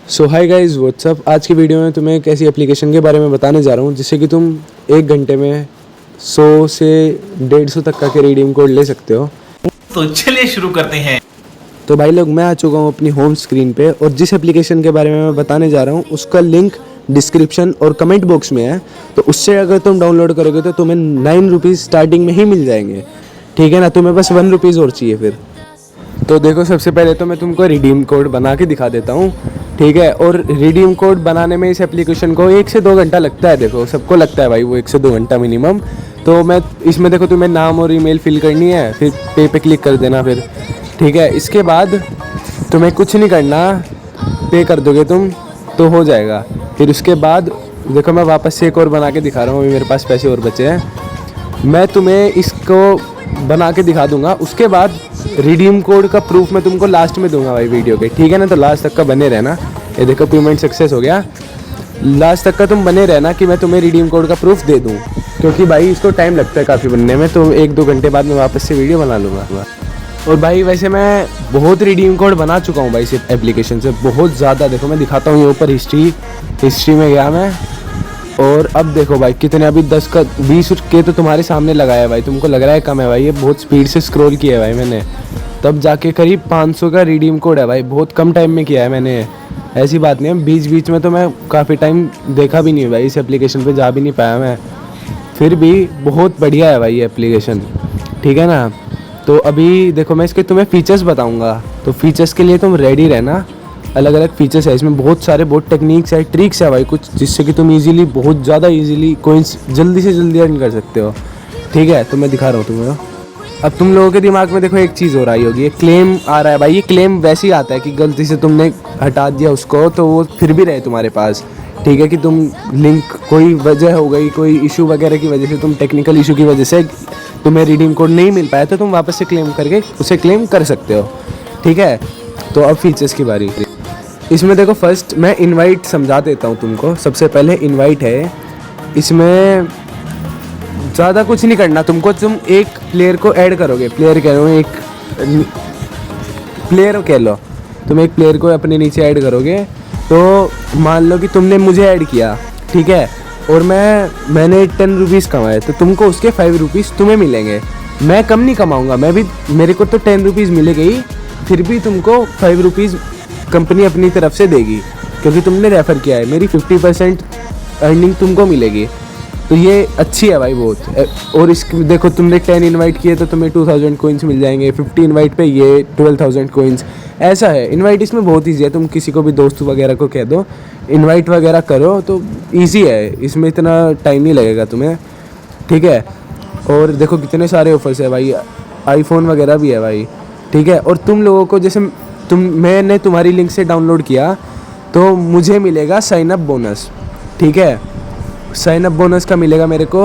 सो hi guys what's up. आज की video में तुम्हें एक ऐसी एप्लीकेशन के बारे में बताने जा रहा हूँ जिससे कि तुम 1 घंटे में 100 से 150 तक का के रिडीम कोड ले सकते हो। तो चलिए शुरू करते हैं। तो भाई लोग, मैं आ चुका हूँ अपनी होम स्क्रीन पे और जिस एप्लीकेशन के बारे में मैं बताने जा रहा हूँ उसका लिंक डिस्क्रिप्शन और कमेंट बॉक्स में है। तो उससे अगर तुम डाउनलोड करोगे तो तुम्हें 9 रुपीज़ स्टार्टिंग में ही मिल जाएंगे, ठीक है ना। तुम्हें बस 1 रुपीज़ और चाहिए फिर। तो देखो, सबसे पहले तो मैं तुमको रिडीम कोड बना के दिखा देता हूँ, ठीक है। और रिडीम कोड बनाने में इस एप्लीकेशन को 1 से 2 घंटा लगता है। देखो, सबको लगता है भाई वो 1 से 2 घंटा मिनिमम। तो मैं इसमें देखो, तुम्हें नाम और ईमेल फिल करनी है, फिर पे क्लिक कर देना फिर, ठीक है। इसके बाद तुम्हें कुछ नहीं करना, पे कर दोगे तुम तो हो जाएगा। फिर उसके बाद देखो, मैं वापस से एक और बना के दिखा रहा हूँ, अभी मेरे पास पैसे और बचे हैं। मैं तुम्हें इसको बना के दिखा दूंगा, उसके बाद रिडीम कोड का प्रूफ मैं तुमको लास्ट में दूंगा भाई वीडियो के, ठीक है ना। तो लास्ट तक का बने रहना। ये देखो, पेमेंट सक्सेस हो गया। लास्ट तक का तुम बने रहना कि मैं तुम्हें रिडीम कोड का प्रूफ दे दूं, क्योंकि भाई इसको टाइम लगता है काफ़ी बनने में। तो 1-2 घंटे बाद मैं वापस से वीडियो बना लूँगा। और भाई वैसे मैं बहुत रिडीम कोड बना चुका हूँ भाई इस एप्लीकेशन से, बहुत ज़्यादा। देखो, मैं दिखाता हूँ ये ऊपर हिस्ट्री में गया मैं, और अब देखो भाई कितने, अभी 10 का 20 के तो तुम्हारे सामने लगाया है भाई। तुमको लग रहा है कम है भाई, ये बहुत स्पीड से स्क्रॉल किया है भाई मैंने, तब जाके करीब 500 का रिडीम कोड है भाई। बहुत कम टाइम में किया है मैंने, ऐसी बात नहीं है। बीच में तो मैं काफ़ी टाइम देखा भी नहीं है भाई, इस एप्लीकेशन पे जा भी नहीं पाया मैं, फिर भी बहुत बढ़िया है भाई ये एप्लीकेशन, ठीक है ना। तो अभी देखो, मैं इसके तुम्हें फ़ीचर्स बताऊँगा, तो फीचर्स के लिए तुम रेडी रहना। अलग अलग फीचर्स है इसमें, बहुत सारे, बहुत टेक्निक्स है, ट्रिक्स है भाई कुछ, जिससे कि तुम इजीली, बहुत ज़्यादा इजीली कोइंस जल्दी से जल्दी अर्न कर सकते हो, ठीक है। तो मैं दिखा रहा हूँ तुम्हें। अब तुम लोगों के दिमाग में देखो एक चीज़ हो रही होगी, ये क्लेम आ रहा है भाई। ये क्लेम वैसे ही आता है कि गलती से तुमने हटा दिया उसको तो वो फिर भी रहे तुम्हारे पास, ठीक है। कि तुम लिंक, कोई वजह हो गई, कोई इशू वगैरह की वजह से, तुम टेक्निकल इशू की वजह से तुम्हें रिडीम कोड नहीं मिल पाया, तो तुम वापस से क्लेम करके उसे क्लेम कर सकते हो, ठीक है। तो अब फीचर्स की बारी। इसमें देखो, फर्स्ट मैं इनवाइट समझा देता हूँ तुमको। सबसे पहले इनवाइट है, इसमें ज़्यादा कुछ नहीं करना तुमको। तुम एक प्लेयर को ऐड करोगे, प्लेयर कह रहा हूँ, एक प्लेयर कह लो, तुम एक प्लेयर को अपने नीचे ऐड करोगे। तो मान लो कि तुमने मुझे ऐड किया, ठीक है, और मैंने 10 रुपीज़ कमाए, तो तुमको उसके 5 रुपीज़ तुम्हें मिलेंगे। मैं कम नहीं कमाऊँगा, मेरे को तो 10 रुपीज़ मिलेगी ही, फिर भी तुमको 5 रुपीज़ कंपनी अपनी तरफ से देगी, क्योंकि तुमने रेफ़र किया है। मेरी 50% अर्निंग तुमको मिलेगी, तो ये अच्छी है भाई बहुत। और इस देखो, तुमने 10 इनवाइट किए तो तुम्हें 2000 कोइंस मिल जाएंगे, 50 इनवाइट पे ये 12,000 कोइंस। ऐसा है इनवाइट इसमें बहुत ईजी है। तुम किसी को भी, दोस्त वगैरह को कह दो इनवाइट वगैरह करो, तो ईजी है, इसमें इतना टाइम नहीं लगेगा तुम्हें, ठीक है। और देखो कितने सारे ऑफर्स है भाई, आईफोन वगैरह भी है भाई, ठीक है। और तुम लोगों को, जैसे मैंने तुम्हारी लिंक से डाउनलोड किया तो मुझे मिलेगा साइन अप बोनस, ठीक है। साइन अप बोनस का मिलेगा मेरे को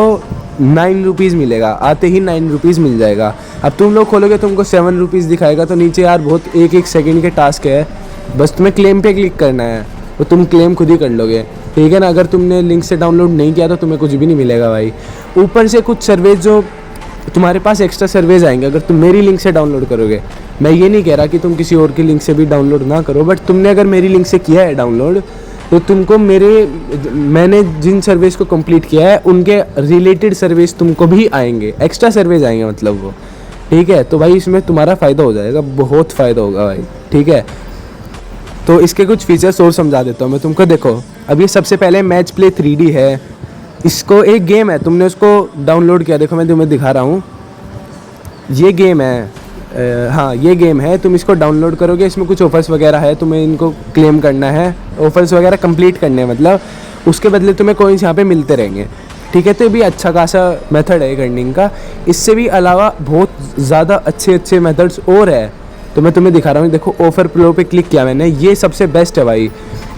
9 रुपीज़ मिलेगा, आते ही 9 रुपीज़ मिल जाएगा। अब तुम लोग खोलोगे, तुमको 7 रुपीज़ दिखाएगा। तो नीचे यार बहुत एक सेकंड के टास्क है, बस तुम्हें क्लेम पे क्लिक करना है, तो तुम क्लेम खुद ही कर लोगे, ठीक है ना। अगर तुमने लिंक से डाउनलोड नहीं किया तो तुम्हें कुछ भी नहीं मिलेगा भाई। ऊपर से कुछ सर्वेज, जो तुम्हारे पास एक्स्ट्रा सर्वेज आएंगे अगर तुम मेरी लिंक से डाउनलोड करोगे। मैं ये नहीं कह रहा कि तुम किसी और की लिंक से भी डाउनलोड ना करो, बट तुमने अगर मेरी लिंक से किया है डाउनलोड, तो तुमको मैंने जिन सर्विस को कंप्लीट किया है उनके रिलेटेड सर्विस तुमको भी आएंगे, एक्स्ट्रा सर्विस आएंगे मतलब वो, ठीक है। तो भाई इसमें तुम्हारा फ़ायदा हो जाएगा, बहुत फ़ायदा होगा भाई, ठीक है। तो इसके कुछ फीचर्स और समझा देता हूँ मैं तुमको। देखो, अब ये सबसे पहले मैच प्ले 3D है। इसको एक गेम है, तुमने उसको डाउनलोड किया, देखो मैं तुम्हें दिखा रहा हूँ, ये गेम है। हाँ, ये गेम है, तुम इसको डाउनलोड करोगे। इसमें कुछ ऑफर्स वगैरह है, तुम्हें इनको क्लेम करना है, ऑफर्स वगैरह कंप्लीट करने हैं, मतलब उसके बदले तुम्हें कॉइन्स यहाँ पे मिलते रहेंगे, ठीक है। तो ये भी अच्छा खासा मेथड है अर्निंग का। इससे भी अलावा बहुत ज़्यादा अच्छे मेथड्स और है, तो मैं तुम्हें दिखा रहा हूँ। देखो, ऑफर प्रो पे क्लिक किया मैंने, ये सबसे बेस्ट है भाई।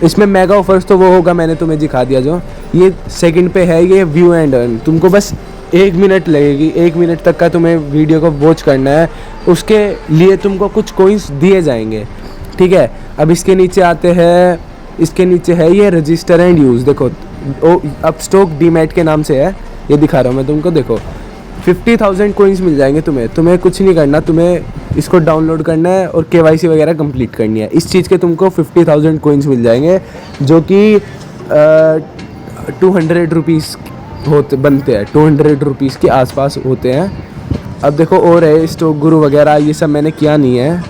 इसमें मेगा ऑफर्स तो वो होगा, मैंने तुम्हें दिखा दिया। जो ये सेकंड पे है, ये व्यू एंड अर्न, तुमको बस 1 मिनट लगेगी, 1 मिनट तक का तुम्हें वीडियो को वॉच करना है, उसके लिए तुमको कुछ कोइंस दिए जाएंगे, ठीक है। अब इसके नीचे आते हैं, इसके नीचे है ये रजिस्टर एंड यूज़। देखो, अब स्टॉक डीमैट के नाम से है, ये दिखा रहा हूँ मैं तुमको। देखो 50,000 कोइंस मिल जाएंगे तुम्हें कुछ नहीं करना, तुम्हें इसको डाउनलोड करना है और KYC वगैरह कंप्लीट करनी है। इस चीज़ के तुमको 50,000 कोइंस मिल जाएंगे, जो कि 200 रुपीज़ होते बनते हैं, 200 रुपीज़ के आसपास होते हैं। अब देखो और है स्टॉक गुरु वगैरह, ये सब मैंने किया नहीं है,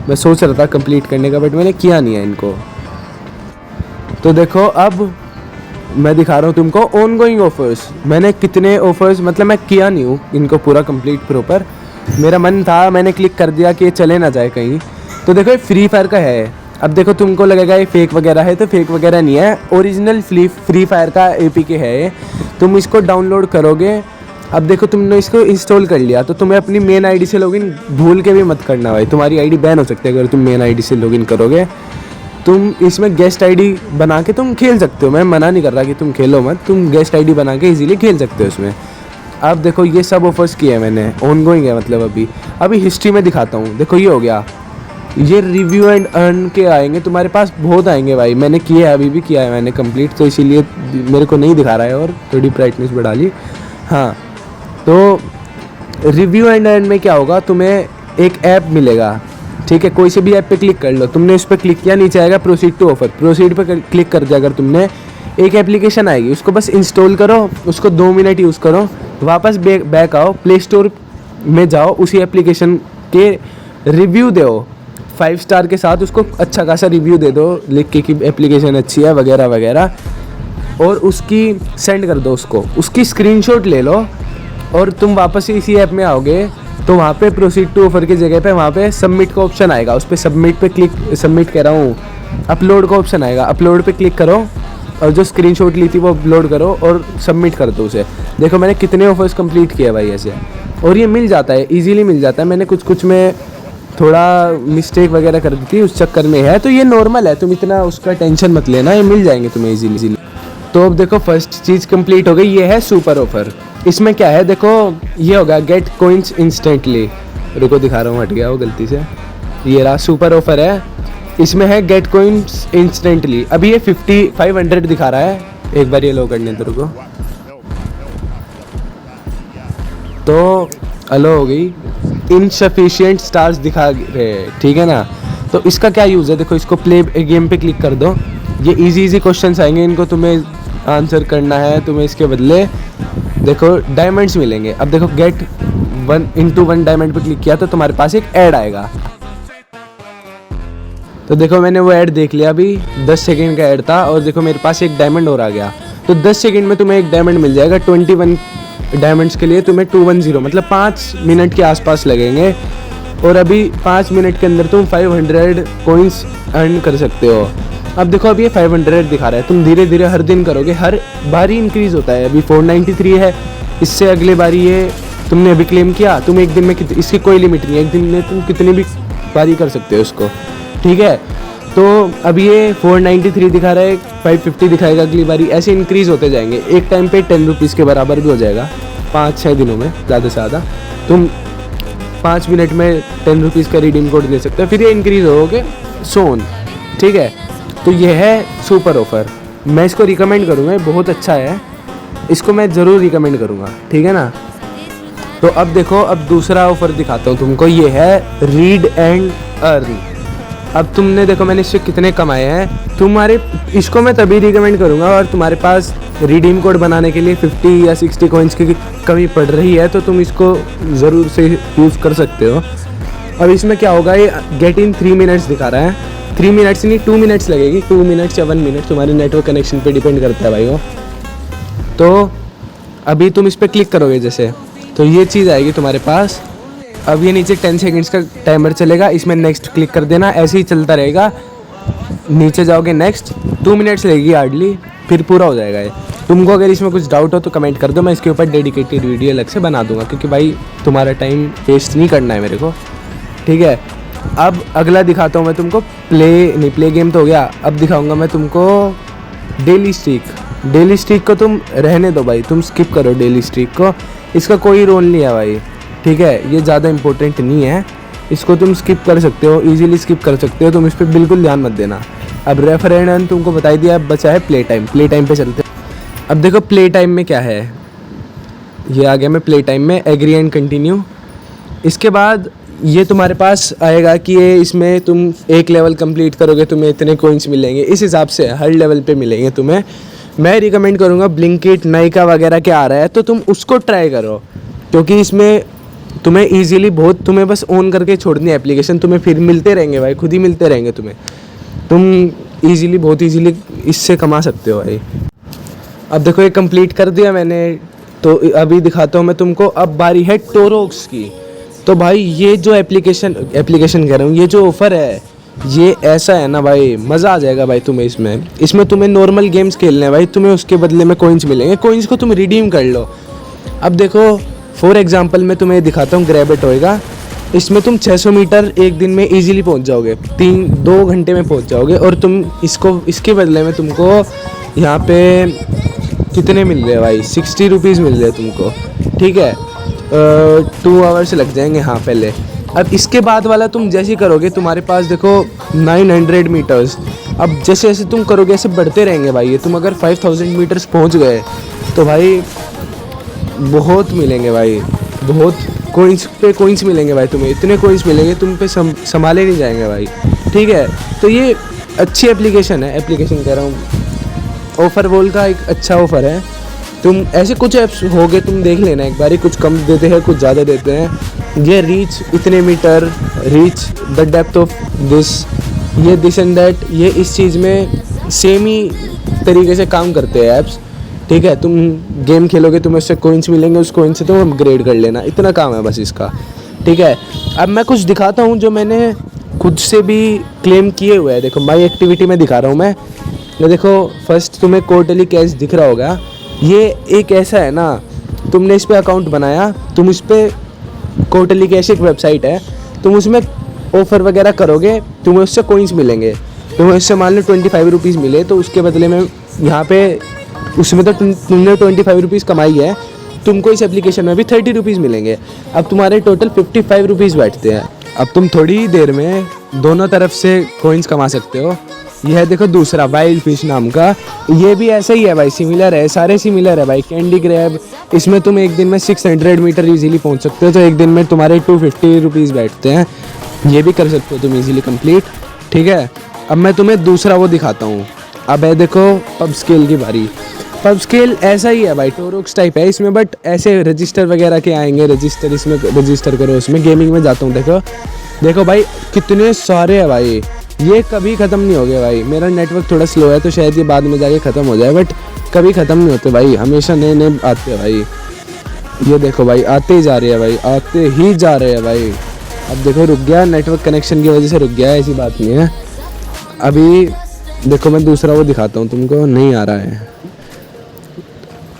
मैं सोच रहा था कंप्लीट करने का, बट मैंने किया नहीं है इनको। तो देखो अब मैं दिखा रहा हूँ तुमको ऑन गोइंग ऑफर्स। मैंने कितने ऑफर्स, मतलब मैं किया नहीं हूँ इनको पूरा कंप्लीट प्रॉपर, मेरा मन था, मैंने क्लिक कर दिया कि ये चले ना जाए कहीं। तो देखो ये फ्री फायर का है। अब देखो तुमको लगेगा ये फेक वगैरह है, तो फेक वगैरह नहीं है, ओरिजिनल फ्री फायर का APK है। तुम इसको डाउनलोड करोगे। अब देखो तुमने इसको इंस्टॉल कर लिया, तो तुम्हें अपनी मेन आईडी से लॉगिन भूल के भी मत करना भाई, तुम्हारी आईडी बैन हो सकती है अगर तुम मेन आईडी से लॉगिन करोगे। तुम इसमें गेस्ट आईडी बना के तुम खेल सकते हो, मैं मना नहीं कर रहा कि तुम खेलो मत, तुम गेस्ट आईडी बना के इजीली खेल सकते हो इसमें। अब देखो ये सब ऑफर्स किए हैं मैंने, ऑन गोइंग है, मतलब अभी हिस्ट्री में दिखाता हूँ। देखो ये हो गया, ये रिव्यू एंड अर्न के आएंगे तुम्हारे पास, बहुत आएंगे भाई। मैंने किए है, अभी भी किया है मैंने कंप्लीट, तो इसीलिए मेरे को नहीं दिखा रहा है, और थोड़ी ब्राइटनेस बढ़ा ली। हाँ, तो रिव्यू एंड अर्न में क्या होगा, तुम्हें एक ऐप मिलेगा, ठीक है, कोई से भी ऐप पे क्लिक कर लो। तुमने इस पर क्लिक किया, नीचे आएगा प्रोसीड टू ऑफर, प्रोसीड पे क्लिक कर दिया अगर तुमने, एक एप्लीकेशन आएगी, उसको बस इंस्टॉल करो, उसको 2 मिनट यूज़ करो, वापस बैक आओ, प्ले स्टोर में जाओ, उसी एप्लीकेशन के रिव्यू दो 5 स्टार के साथ, उसको अच्छा खासा रिव्यू दे दो लिख के कि एप्लीकेशन अच्छी है वगैरह वगैरह, और उसकी सेंड कर दो उसको, उसकी स्क्रीनशॉट ले लो, और तुम वापस इसी ऐप में आओगे तो वहाँ पे प्रोसीड टू ऑफर की जगह पे वहाँ पे सबमिट का ऑप्शन आएगा, उस पर सबमिट कह रहा हूँ, अपलोड का ऑप्शन आएगा, अपलोड पे क्लिक करो और जो स्क्रीनशॉट ली थी वो अपलोड करो और सबमिट कर दो उसे। देखो मैंने कितने ऑफर्स कंप्लीट किए भाई ऐसे, और ये मिल जाता है, इजीली मिल जाता है। मैंने कुछ में थोड़ा मिस्टेक वगैरह कर दी थी, उस चक्कर में है, तो ये नॉर्मल है, तुम इतना उसका टेंशन मत लेना, ये मिल जाएंगे तुम्हें इजीली। तो अब देखो फर्स्ट चीज़ कंप्लीट हो गई, ये है सुपर ऑफर। इसमें क्या है, देखो ये होगा गेट कोइंस इंस्टेंटली, रुको दिखा रहा हूँ, हट गया वो गलती से, ये रहा सुपर ऑफर है, इसमें है गेट कोइंस इंस्टेंटली। अभी ये 500 दिखा रहा है, एक बार ये लो करने दो रुको, तो अलो हो गई, इनसफिशिएंट स्टार्स दिखा रहे हैं, ठीक है ना। तो इसका क्या यूज़ है, देखो इसको प्ले गेम पे क्लिक कर दो, ये इजी क्वेश्चंस आएंगे, इनको तुम्हें आंसर करना है, तुम्हें इसके बदले देखो डायमंड्स मिलेंगे। अब देखो गेट 1 डायमंड पे क्लिक किया तो तुम्हारे पास एक ऐड आएगा, तो देखो मैंने वो ऐड देख लिया, अभी 10 सेकंड का ऐड था, और देखो मेरे पास एक डायमंड और आ गया, तो 10 सेकंड में तुम्हें एक डायमंड मिल जाएगा। 21 डायमंड्स के लिए तुम्हें 210 मतलब 5 मिनट के आसपास लगेंगे, और अभी 5 मिनट के अंदर तुम 500 कोइंस अर्न कर सकते हो। अब देखो अभी ये 500 दिखा रहा है, तुम धीरे धीरे हर दिन करोगे, हर बारी इंक्रीज़ होता है। अभी 493 है, इससे अगले बारी ये तुमने अभी क्लेम किया, तुम एक दिन में इसकी कोई लिमिट नहीं है, एक दिन में तुम कितनी भी बारी कर सकते हो उसको, ठीक है। तो अभी ये 493 दिखा रहा है, 550 दिखाएगा अगली बारी, ऐसे इंक्रीज़ होते जाएंगे। एक टाइम पे 10 रुपीज़ के बराबर भी हो जाएगा 5-6 दिनों में, ज़्यादा से ज़्यादा तुम 5 मिनट में 10 रुपीज़ का रिडीम कोड ले सकते हो, फिर ये इंक्रीज़ होगे सोन, ठीक है। तो ये है सुपर ऑफ़र, मैं इसको रिकमेंड करूँगा, बहुत अच्छा है, इसको मैं ज़रूर रिकमेंड करूँगा, ठीक है ना। तो अब देखो, अब दूसरा ऑफ़र दिखाता हूँ तुमको, ये है रीड एंड अर्न। अब तुमने देखो मैंने इससे कितने कमाए हैं, तुम्हारे इसको मैं तभी रिकमेंड करूँगा और तुम्हारे पास रिडीम कोड बनाने के लिए 50 या 60 कॉइन्स की कमी पड़ रही है, तो तुम इसको ज़रूर से यूज़ कर सकते हो। अब इसमें क्या होगा, ये गेट इन 3 मिनट्स दिखा रहा है, 3 मिनट्स नहीं 2 मिनट्स लगेगी, 2 मिनट्स या 1 मिनट, तुम्हारे नेटवर्क कनेक्शन पे डिपेंड करता है भाई वो। तो अभी तुम इस पर क्लिक करोगे जैसे, तो ये चीज़ आएगी तुम्हारे पास। अब ये नीचे 10 सेकंड्स का टाइमर चलेगा, इसमें नेक्स्ट क्लिक कर देना, ऐसे ही चलता रहेगा। नीचे जाओगे नेक्स्ट, 2 मिनट्स लगेगी हार्डली, फिर पूरा हो जाएगा ये। तुमको अगर इसमें कुछ डाउट हो तो कमेंट कर दो, मैं इसके ऊपर डेडिकेटेड वीडियो अलग से बना दूंगा, क्योंकि भाई तुम्हारा टाइम वेस्ट नहीं करना है मेरे को, ठीक है। अब अगला दिखाता हूँ मैं तुमको, प्ले गेम तो हो गया, अब दिखाऊंगा मैं तुमको डेली स्ट्रीक। डेली स्ट्रीक को तुम रहने दो भाई, तुम स्किप करो डेली स्ट्रीक को, इसका कोई रोल नहीं है भाई, ठीक है, ये ज़्यादा इंपॉर्टेंट नहीं है, इसको तुम स्किप कर सकते हो, इजीली स्किप कर सकते हो, तुम इस पर बिल्कुल ध्यान मत देना। अब रेफर एंड अर्न तुमको बता दिया, अब बचा है प्ले टाइम। प्ले टाइम पे चलते हैं। अब देखो प्ले टाइम में क्या है, ये आ गया मैं प्ले टाइम में, एग्री एंड कंटिन्यू। इसके बाद ये तुम्हारे पास आएगा कि ये इसमें तुम एक लेवल कंप्लीट करोगे तुम्हें इतने कॉइन्स मिलेंगे, इस हिसाब से हर लेवल पे मिलेंगे तुम्हें। मैं रिकमेंड करूँगा ब्लिंकिट, नाइका वगैरह के आ रहा है तो तुम उसको ट्राई करो, क्योंकि इसमें तुम्हें ईजिली बहुत, तुम्हें बस ऑन करके छोड़नी है एप्लीकेशन, तुम्हें फिर मिलते रहेंगे भाई, खुद ही मिलते रहेंगे तुम्हें। तुम ईजिली, बहुत ईजिली इससे कमा सकते हो भाई। अब देखो ये कंप्लीट कर दिया मैंने, तो अभी दिखाता हूँ मैं तुमको। अब बारी है टोरोक्स की। तो भाई ये जो एप्लीकेशन कह रहा हूँ, ये जो ऑफ़र है ये ऐसा है ना भाई, मज़ा आ जाएगा भाई तुम्हें इसमें तुम्हें नॉर्मल गेम्स खेलने हैं भाई, तुम्हें उसके बदले में कॉइन्स मिलेंगे, कॉइन्स को तुम रिडीम कर लो। अब देखो फॉर एग्जांपल मैं तुम्हें दिखाता हूँ, ग्रैब इट होएगा, इसमें तुम 600 मीटर एक दिन में इजीली पहुँच जाओगे, 2 घंटे में पहुँच जाओगे। और तुम इसके बदले में तुमको यहाँ पे कितने मिल रहे हैं भाई, 60 रुपीज़ मिल रहे हैं तुमको, ठीक है। 2 आवर्स लग जाएंगे हाँ पहले। अब इसके बाद वाला तुम जैसे ही करोगे, तुम्हारे पास देखो 900 मीटर्स, अब जैसे जैसे तुम करोगे ऐसे बढ़ते रहेंगे भाई। ये तुम अगर 5000 मीटर्स पहुंच गए तो भाई बहुत मिलेंगे भाई, बहुत कॉइन्स पे कॉइन्स मिलेंगे भाई तुम्हें, इतने कॉइन्स मिलेंगे तुम पे संभाले नहीं जाएंगे भाई, ठीक है। तो ये अच्छी एप्लीकेशन है, एप्लीकेशन कह रहा हूँ, ऑफ़र वॉल का एक अच्छा ऑफ़र है। तुम ऐसे कुछ ऐप्स होगे, तुम देख लेना एक बारी, कुछ कम देते हैं कुछ ज़्यादा देते हैं। ये रीच इतने metre, reach the depth of this, ये दिस एंड दैट, ये इस चीज़ में सेम ही तरीके से काम करते हैं ऐप्स, ठीक है। तुम गेम खेलोगे तुम्हें उससे कॉइन्स मिलेंगे, उस कॉइन से तुम अपग्रेड कर लेना, इतना काम है बस इसका, ठीक है। अब मैं कुछ दिखाता हूँ जो मैंने खुद से भी क्लेम किए हुए हैं। देखो माई एक्टिविटी में दिखा रहा हूँ मैं, ये देखो फर्स्ट तुम्हें क्वार्टरली कैश दिख रहा होगा। ये एक ऐसा है ना, तुमने इस पर अकाउंट बनाया, तुम इस पर क्वार्टरली कैश एक वेबसाइट है, तुम उसमें ऑफ़र वगैरह करोगे, तुम्हें उससे कॉइन्स मिलेंगे। तुम्हें उससे मान लो 25 रुपीज़ मिले, तो उसके बदले में यहाँ पे उसमें तो तुमने 25 रुपीज़ कमाई है, तुमको इस एप्लीकेशन में भी 30 रुपीज़ मिलेंगे। अब तुम्हारे टोटल 55 रुपीज़ बैठते हैं। अब तुम थोड़ी ही देर में दोनों तरफ से कॉइन्स कमा सकते हो। यह है देखो दूसरा वाइल्ड फिश नाम का, ये भी ऐसा ही है भाई, सिमिलर है, सारे सिमिलर है भाई। कैंडी ग्रैब, इसमें तुम एक दिन में 600 मीटर इजीली पहुंच सकते हो, तो एक दिन में तुम्हारे 250 रुपीज़ बैठते हैं, ये भी कर सकते हो तुम इजीली कंप्लीट, ठीक है। अब मैं तुम्हें दूसरा वो दिखाता हूँ। अब है देखो पब स्केल की बारी। पब स्केल ऐसा ही है भाई, टोरोक्स टाइप है इसमें, बट ऐसे रजिस्टर वगैरह के आएंगे, रजिस्टर, इसमें रजिस्टर करो, उसमें गेमिंग में जाता हूँ। देखो भाई कितने सारे हैं भाई, ये कभी ख़त्म नहीं हो गया भाई। मेरा नेटवर्क थोड़ा स्लो है तो शायद ये बाद में जाके ख़त्म हो जाए, बट कभी ख़त्म नहीं होते भाई, हमेशा नए नए आते हैं भाई। ये देखो भाई आते ही जा रहे हैं भाई, आते ही जा रहे हैं भाई। अब देखो रुक गया, नेटवर्क कनेक्शन की वजह से रुक गया है, ऐसी बात नहीं है। अभी देखो मैं दूसरा वो दिखाता हूँ तुमको, नहीं आ रहा है।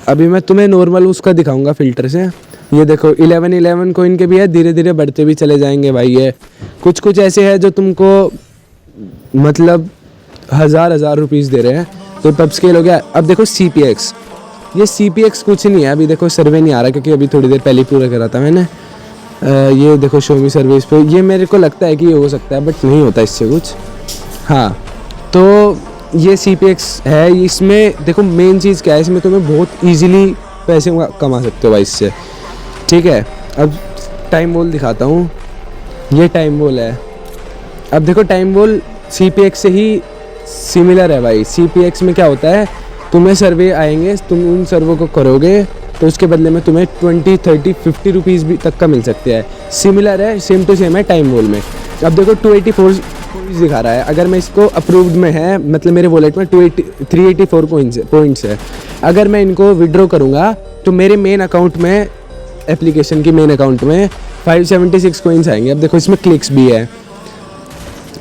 अभी मैं तुम्हें नॉर्मल उसका दिखाऊंगा फ़िल्टर से। ये देखो 11 कॉइन के भी है, धीरे धीरे बढ़ते भी चले जाएंगे भाई। ये कुछ ऐसे है जो तुमको मतलब हज़ार रुपीज़ दे रहे हैं, तो पब स्केल हो गया। अब देखो CPX, ये CPX कुछ नहीं है, अभी देखो सर्वे नहीं आ रहा क्योंकि अभी थोड़ी देर पहले पूरा करा था मैंने। ये देखो शो मी सर्विस पे, ये मेरे को लगता है कि ये हो सकता है, बट नहीं होता इससे कुछ। हाँ तो ये CPX है। इसमें देखो मेन चीज़ क्या है, इसमें तुम्हें बहुत ईजिली पैसे कमा सकते हो भाई इससे, ठीक है। अब टाइम वॉल दिखाता हूँ, ये टाइम वॉल है। अब देखो टाइम वॉल CPX से ही सिमिलर है भाई। CPX में क्या होता है, तुम्हें सर्वे आएंगे, तुम उन सर्वों को करोगे तो उसके बदले में तुम्हें 20, 30, 50 रुपीज़ भी तक का मिल सकते हैं। सिमिलर है, सेम टू सेम है टाइम वॉल में। अब देखो 284 कॉइन्स दिखा रहा है, अगर मैं इसको अप्रूव्ड में है, मतलब मेरे वॉलेट में 384 पॉइंट्स है। अगर मैं इनको विड्रॉ करूँगा तो मेरे मेन अकाउंट में, एप्लीकेशन की मेन अकाउंट में 576 कॉइन्स आएंगे। अब देखो इसमें क्लिक्स भी है।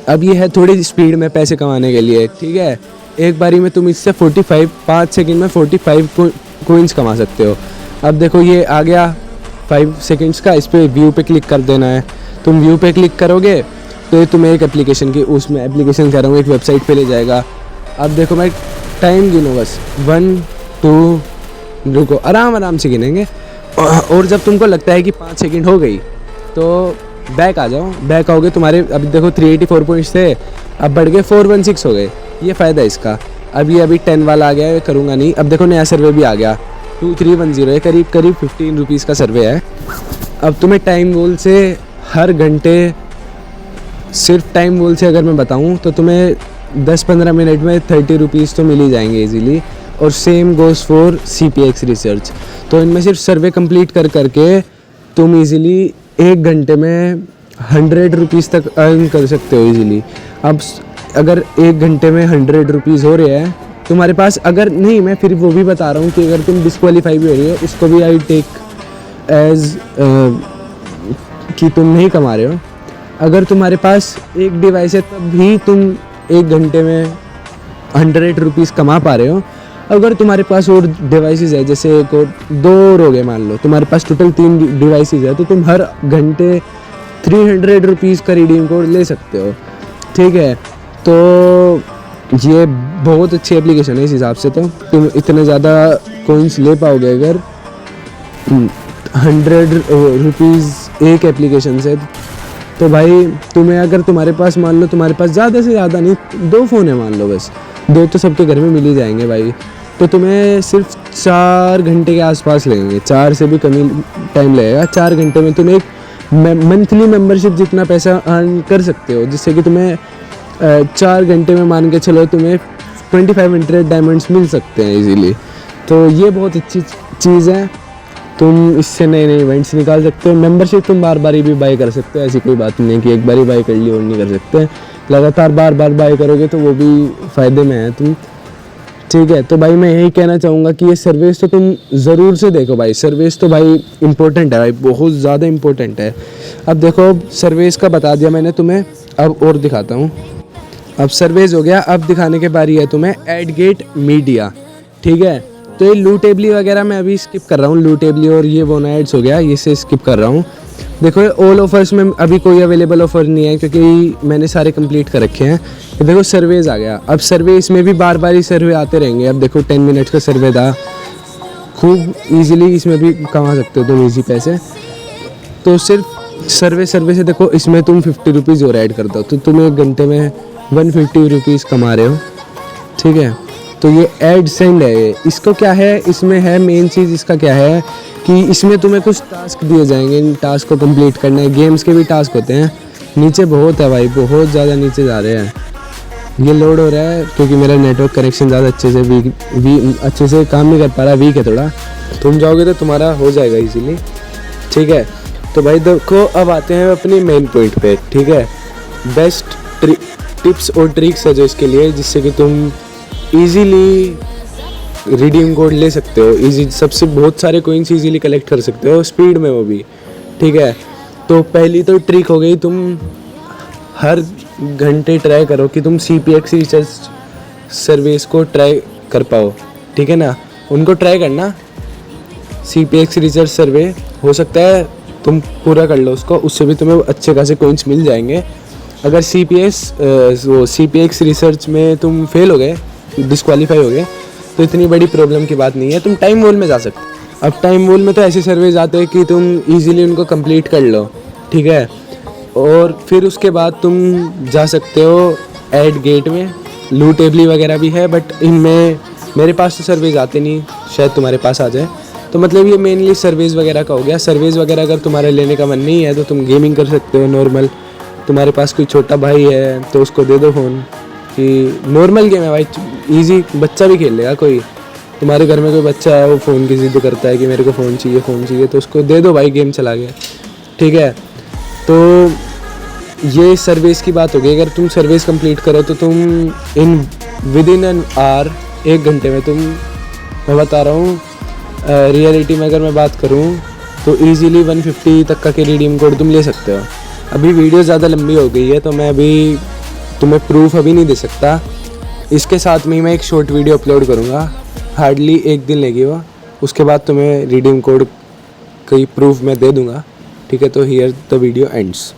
अब ये है थोड़ी स्पीड में पैसे कमाने के लिए, ठीक है। एक बारी में तुम इससे 5 सेकंड में 45 कॉइन्स कमा सकते हो। अब देखो ये आ गया 5 सेकंड्स का, इस पर व्यू पे क्लिक कर देना है। तुम व्यू पे क्लिक करोगे तो ये तुम्हें एक एप्लीकेशन की, उसमें एप्लीकेशन कर रहा हूँ, एक वेबसाइट पे ले जाएगा। अब देखो मैं टाइम गिनो बस, 1, 2, रुको आराम से गिनेंगे। और जब तुमको लगता है कि 5 सेकंड हो गई तो बैक आ जाओ। बैक आओगे, तुम्हारे अभी देखो 384 पॉइंट्स थे, अब बढ़ गए 416 हो गए। ये फ़ायदा है इसका। अब ये अभी 10 वाला आ गया है, करूँगा नहीं। अब देखो नया सर्वे भी आ गया 2310 है, करीब 15 रुपीज़ का सर्वे है। अब तुम्हें टाइम वॉल से हर घंटे सिर्फ टाइम वॉल से अगर मैं बताऊं तो तुम्हें 10-15 मिनट में 30 रुपीज़ तो मिल ही जाएंगे इजीली। और same goes for CPX research. तो इनमें सिर्फ सर्वे कंप्लीट कर करके तुम इजीली 1 घंटे में 100 रुपीज़ तक अर्न कर सकते हो इजीली। अब अगर 1 घंटे में 100 रुपीज़ हो रहे हैं तुम्हारे पास, अगर नहीं, मैं फिर वो भी बता रहा हूँ कि अगर तुम डिस्क्वालीफाई भी हो रही हो उसको भी आई टेक एज कि तुम नहीं कमा रहे हो। अगर तुम्हारे पास एक डिवाइस है तब भी तुम 1 घंटे में 100 रुपीज़ कमा पा रहे हो। अगर तुम्हारे पास और डिवाइसेस है, जैसे एक और 2 और हो गए, मान लो तुम्हारे पास टोटल 3 डिवाइसेस है, तो तुम हर घंटे 300 रुपीज़ का रिडीम कोड ले सकते हो। ठीक है, तो ये बहुत अच्छी एप्लीकेशन है इस हिसाब से। तो तुम इतने ज़्यादा कोइंस ले पाओगे अगर 100 रुपीज़ एक एप्लीकेशन से। तो भाई तुम्हें, अगर तुम्हारे पास, मान लो तुम्हारे पास ज़्यादा से ज़्यादा नहीं 2 फ़ोन है, मान लो बस 2 तो सबके घर में मिल ही जाएंगे भाई, तो तुम्हें सिर्फ 4 घंटे के आसपास लगेंगे, 4 से भी कम टाइम लगेगा। 4 घंटे में तुम एक मंथली मेंबरशिप जितना पैसा अर्न कर सकते हो, जिससे कि तुम्हें 4 घंटे में मान के चलो तुम्हें 2500 डायमंड्स मिल सकते हैं इजीली। तो ये बहुत अच्छी चीज़ है, तुम इससे नए नए इवेंट्स निकाल सकते हो। मेंबरशिप तुम बार बार ही भी बाय कर सकते हो, ऐसी कोई बात नहीं है कि एक बार ही बाय कर ली और नहीं कर सकते। लगातार बार बार बाय करोगे तो वो भी फ़ायदे में है तुम। ठीक है, तो भाई मैं यही कहना चाहूँगा कि ये सर्विस तो तुम ज़रूर से देखो भाई। सर्विस तो भाई इम्पोर्टेंट है भाई, बहुत ज़्यादा इम्पोर्टेंट है। अब देखो, सर्विस का बता दिया मैंने तुम्हें, अब और दिखाता हूँ। अब सर्विस हो गया, अब दिखाने के बारी है तुम्हें एडगेट मीडिया। ठीक है, तो ये लूटेबली वगैरह मैं अभी स्किप कर रहा हूँ, लूटेबली और ये वो एड्स हो गया, ये से स्किप कर रहा हूँ। देखो ये ऑल ऑफर्स में अभी कोई अवेलेबल ऑफ़र नहीं है क्योंकि मैंने सारे कंप्लीट कर रखे हैं। ये देखो सर्वेज आ गया, अब सर्वे इसमें भी बार बार ही सर्वे आते रहेंगे। अब देखो 10 मिनट्स का सर्वे था, खूब इजीली इसमें भी कमा सकते हो तुम इजी पैसे। तो सिर्फ सर्वे से देखो, इसमें तुम 50 रुपीज़ और ऐड कर दो तो तुम 1 घंटे में 150 रुपीज़ कमा रहे हो। ठीक है, तो ये एड सेंड है ये। इसको क्या है, इसमें है मेन चीज़ इसका क्या है कि इसमें तुम्हें कुछ टास्क दिए जाएंगे, इन टास्क को कंप्लीट करना है। गेम्स के भी टास्क होते हैं। नीचे बहुत है भाई, बहुत ज़्यादा नीचे जा रहे हैं। ये लोड हो रहा है क्योंकि मेरा नेटवर्क कनेक्शन ज़्यादा अच्छे से अच्छे से काम नहीं कर पा रहा, वीक है थोड़ा। तुम जाओगे तो तुम्हारा हो जाएगा इजीली। ठीक है, तो भाई देखो अब आते हैं अपनी मेन पॉइंट पे। ठीक है, बेस्ट टिप्स और ट्रिक्स है जो इसके लिए, जिससे कि तुम इजीली रिडीम कोड ले सकते हो। इजी सबसे बहुत सारे कोइंस इजीली कलेक्ट कर सकते हो, स्पीड में वो भी। ठीक है, तो पहली तो ट्रिक हो गई, तुम हर घंटे ट्राई करो कि तुम CPX रिसर्च सर्विस को ट्राई कर पाओ। ठीक है ना, उनको ट्राई करना। CPX रिसर्च सर्वे हो सकता है तुम पूरा कर लो उसको, उससे भी तुम्हें अच्छे खासे कोइंस मिल जाएंगे। अगर CPX रिसर्च में तुम फेल हो गए, डिस्क्वालीफाई हो गए, तो इतनी बड़ी प्रॉब्लम की बात नहीं है, तुम टाइम वॉल में जा सकते हो। अब टाइम वॉल में तो ऐसे सर्वेज आते हैं कि तुम इजीली उनको कंप्लीट कर लो। ठीक है, और फिर उसके बाद तुम जा सकते हो एड गेट में। लूटेबली वगैरह भी है, बट इनमें मेरे पास तो सर्वेज आते नहीं, शायद तुम्हारे पास आ जाए। तो मतलब ये मेनली सर्वेज वगैरह का हो गया। सर्वेज वगैरह अगर तुम्हारे लेने का मन नहीं है तो तुम गेमिंग कर सकते हो नॉर्मल। तुम्हारे पास कोई छोटा भाई है तो उसको दे दो फ़ोन, कि नॉर्मल गेम है भाई, इजी, बच्चा भी खेल लेगा। कोई तुम्हारे घर में कोई बच्चा है वो फ़ोन की जिद करता है कि मेरे को फ़ोन चाहिए, तो उसको दे दो भाई, गेम चला गया। ठीक है, तो ये सर्विस की बात हो गई। अगर तुम सर्विस कंप्लीट करो तो तुम विद इन एन आवर, 1 घंटे में तुम, मैं बता रहा हूँ रियलिटी में अगर मैं बात करूँ तो ईज़िली 150 तक का के रिडीम कोड तुम ले सकते हो। अभी वीडियो ज़्यादा लंबी हो गई है तो मैं अभी तुम्हें प्रूफ अभी नहीं दे सकता। इसके साथ में ही मैं एक शॉर्ट वीडियो अपलोड करूँगा, हार्डली 1 दिन लेगी वो। उसके बाद तुम्हें रिडीम कोड की प्रूफ मैं दे दूँगा। ठीक है, तो हियर द वीडियो एंड्स।